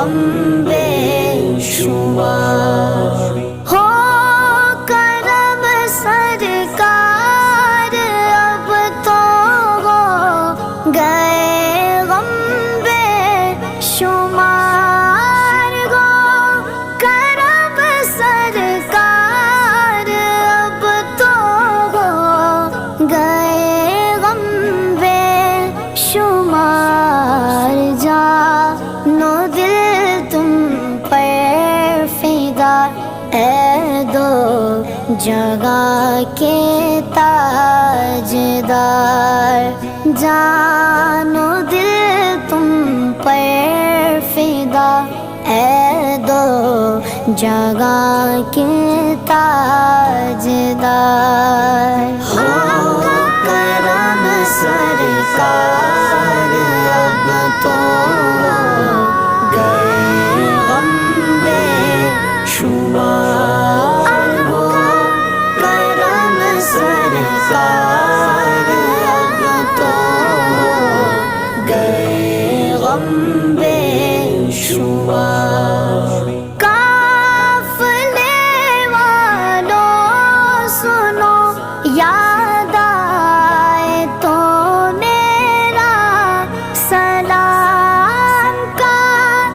غم بے شمار ہو کرم سرکار اب تو ہو گئے غم بے شمار ہو کرم سرکار اب تو ہو گئے غم بے شمار جانو دل تم پر فدا اے دو جگہ کے تاجدار جانو دل تم پر فدا اے دو جگہ کے تاجدار ہو کرم سرکار اب تو